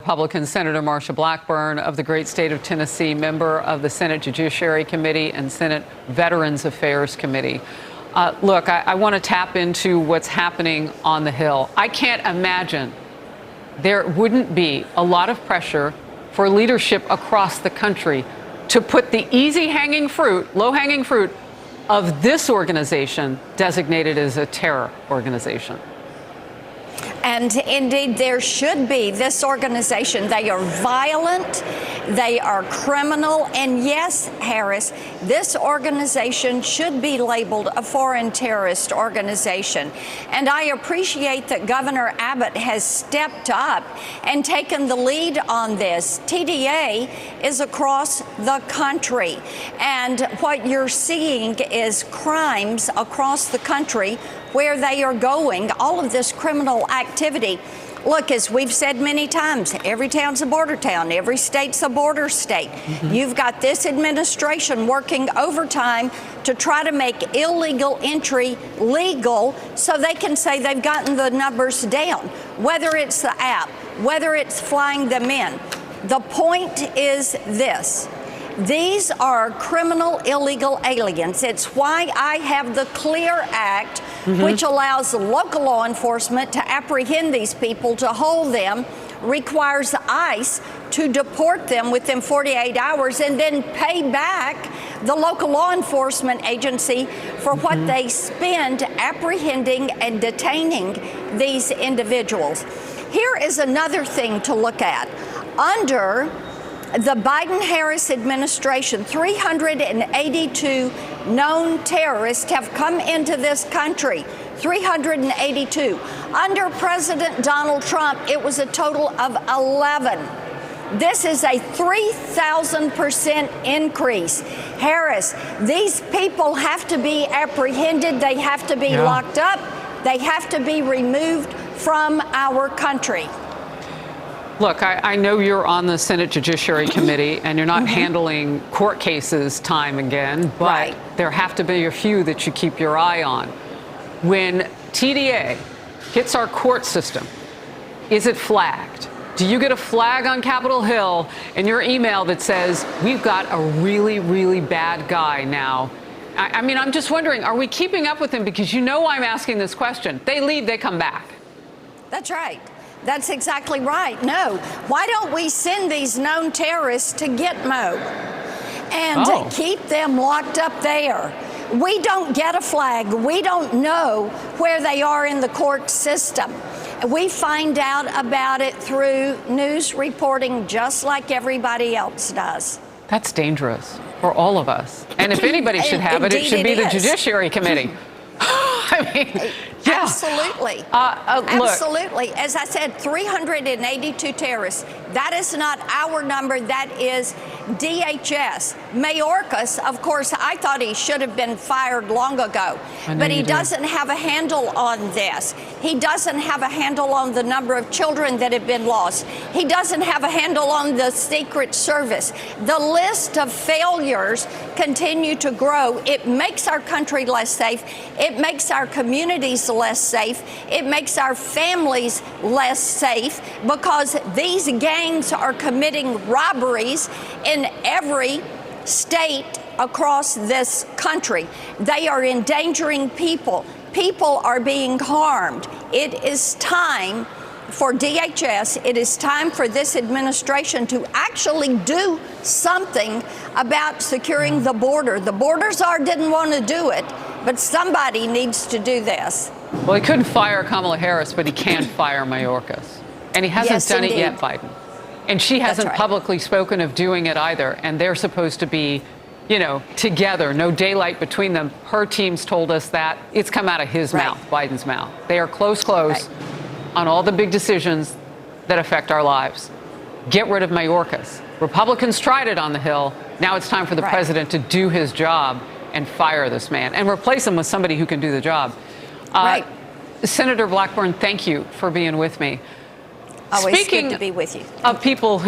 Republican Senator Marsha Blackburn of the great state of Tennessee, member of the Senate Judiciary Committee and Senate Veterans Affairs Committee. Look, I want to tap into what's happening on the Hill. I can't imagine there wouldn't be a lot of pressure for leadership across the country to put the easy-hanging fruit, low-hanging fruit of this organization designated as a terror organization. And indeed, there should be. This organization, they are violent, they are criminal, and yes, Harris, this organization should be labeled a foreign terrorist organization. And I appreciate that Governor Abbott has stepped up and taken the lead on this. TDA is across the country, and what you're seeing is crimes across the country where they are going, all of this criminal activity. Look, as we've said many times, every town's a border town, every state's a border state. You've got this administration working overtime to try to make illegal entry legal so they can say they've gotten the numbers down, whether it's the app, whether it's flying them in. The point is this. These are criminal, illegal aliens. It's why I have the CLEAR Act, which allows local law enforcement to apprehend these people, to hold them, requires ICE to deport them within 48 hours and then pay back the local law enforcement agency for what they spend apprehending and detaining these individuals. Here is another thing to look at. Under the Biden-Harris administration, 382 known terrorists have come into this country. 382. Under President Donald Trump, it was a total of 11. This is a 3,000% increase. Harris, these people have to be apprehended. They have to be locked up. They have to be removed from our country. Look, I know you're on the Senate Judiciary Committee and you're not handling court cases time again, but there have to be a few that you keep your eye on. When TDA hits our court system, is it flagged? Do you get a flag on Capitol Hill in your email that says, we've got a really, really bad guy now? I mean, I'm just wondering, are we keeping up with him? Because you know I'm asking this question. They leave, they come back. That's right. That's exactly right. No. Why don't we send these known terrorists to Gitmo and keep them locked up there? We don't get a flag. We don't know where they are in the court system. We find out about it through news reporting just like everybody else does. That's dangerous for all of us. And if anybody should have it, it should be the Judiciary Committee. I mean, yeah. Absolutely. Absolutely. As I said, 382 terrorists. That is not our number. That is DHS. Mayorkas, of course, I thought he should have been fired long ago. But he doesn't have a handle on this. He doesn't have a handle on the number of children that have been lost. He doesn't have a handle on the Secret Service. The list of failures continue to grow. It makes our country less safe. It makes our communities less safe. It makes our families less safe because these gangs are committing robberies in every state across this country. They are endangering people. People are being harmed. It is time for DHS, it is time for this administration to actually do something about securing the border. The border czar didn't want to do it, but somebody needs to do this. Well, he couldn't fire Kamala Harris, but he can fire Mayorkas. And he hasn't done it yet, Biden. And she hasn't publicly spoken of doing it either. And they're supposed to be, you know, together, no daylight between them. Her team's told us that. It's come out of his mouth, Biden's mouth. They are close on all the big decisions that affect our lives. Get rid of Mayorkas. Republicans tried it on the Hill. Now it's time for the president to do his job and fire this man and replace him with somebody who can do the job. Senator Blackburn, thank you for being with me. Always good to be with you. Of people who